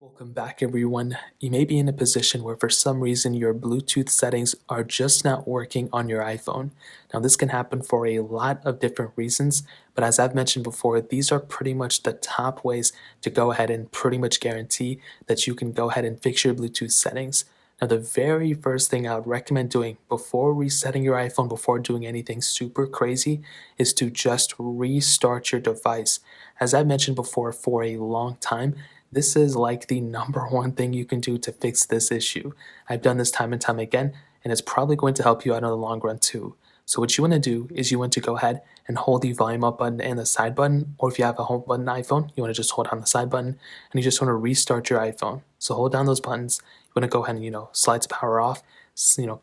Welcome back, everyone. You may be in a position where for some reason your Bluetooth settings are just not working on your iPhone. Now, this can happen for a lot of different reasons, but as I've mentioned before, these are pretty much the top ways to go ahead and pretty much guarantee that you can go ahead and fix your Bluetooth settings. Now, the very first thing I would recommend doing before resetting your iPhone, before doing anything super crazy, is to just restart your device. As I mentioned before, for a long time, this is like the number one thing you can do to fix this issue. I've done this time and time again, and it's probably going to help you out in the long run too. So what you want to do is you want to go ahead and hold the volume up button and the side button, or if you have a home button iPhone, you want to just hold down the side button and you just want to restart your iPhone. So hold down those buttons. You want to go ahead and, slide to power off,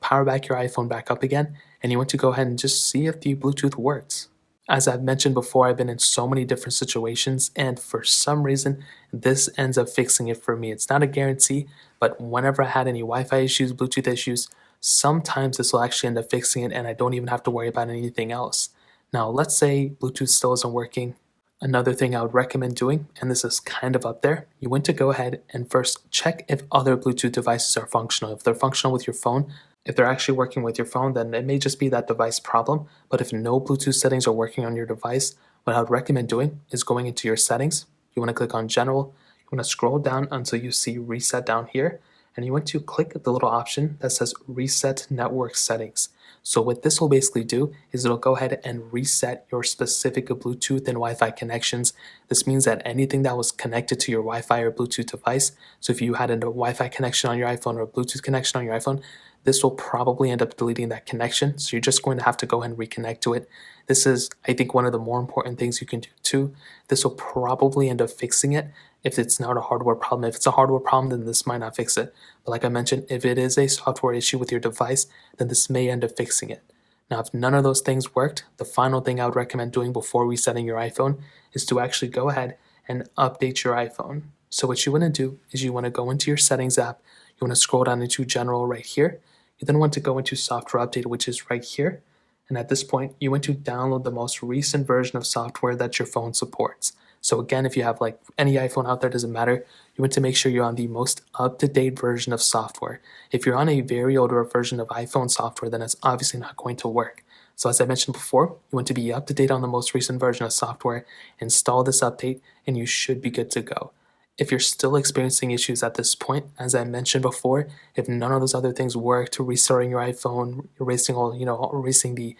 power back your iPhone back up again, and you want to go ahead and just see if the Bluetooth works. As I've mentioned before, I've been in so many different situations, and for some reason, this ends up fixing it for me. It's not a guarantee, but whenever I had any Wi-Fi issues, Bluetooth issues, sometimes this will actually end up fixing it, and I don't even have to worry about anything else. Now, let's say Bluetooth still isn't working. Another thing I would recommend doing, and this is kind of up there, you want to go ahead and first check if other Bluetooth devices are functional. If they're functional with your phone, if they're actually working with your phone, then it may just be that device problem. But if no Bluetooth settings are working on your device, what I would recommend doing is going into your settings. You want to click on General. You want to scroll down until you see Reset down here. And you want to click the little option that says Reset Network Settings. So what this will basically do is it'll go ahead and reset your specific Bluetooth and Wi-Fi connections. This means that anything that was connected to your Wi-Fi or Bluetooth device, so if you had a Wi-Fi connection on your iPhone or a Bluetooth connection on your iPhone, this will probably end up deleting that connection. So you're just going to have to go ahead and reconnect to it. This is, I think, one of the more important things you can do too. This will probably end up fixing it if it's not a hardware problem. If it's a hardware problem, then this might not fix it. But like I mentioned, if it is a software issue with your device, then this may end up fixing it. Now, if none of those things worked, the final thing I would recommend doing before resetting your iPhone is to actually go ahead and update your iPhone. So what you want to do is you want to go into your settings app. You want to scroll down into General right here. You then want to go into Software Update, which is right here. And at this point, you want to download the most recent version of software that your phone supports. So again, if you have like any iPhone out there, doesn't matter. You want to make sure you're on the most up-to-date version of software. If you're on a very older version of iPhone software, then it's obviously not going to work. So as I mentioned before, you want to be up to date on the most recent version of software, install this update, and you should be good to go. If you're still experiencing issues at this point, as I mentioned before, if none of those other things work to restarting your iPhone, erasing the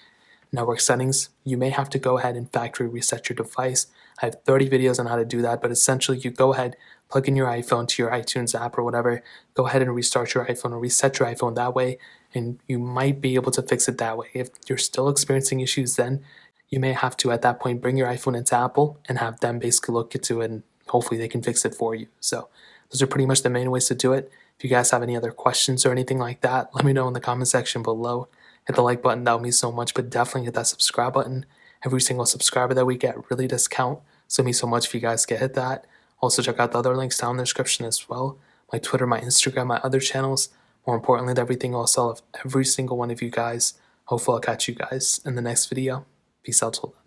network settings, you may have to go ahead and factory reset your device. I have 30 videos on how to do that, but essentially you go ahead, plug in your iPhone to your iTunes app or whatever, go ahead and restart your iPhone or reset your iPhone that way, and you might be able to fix it that way. If you're still experiencing issues then, you may have to at that point bring your iPhone into Apple and have them basically look into it and hopefully they can fix it for you. So those are pretty much the main ways to do it. If you guys have any other questions or anything like that, let me know in the comment section below. Hit the like button, that would mean so much, but definitely hit that subscribe button. Every single subscriber that we get really does count, so it means so much if you guys can hit that. Also check out the other links down in the description as well. My Twitter, my Instagram, my other channels. More importantly, everything else of every single one of you guys. Hopefully I'll catch you guys in the next video. Peace out till then.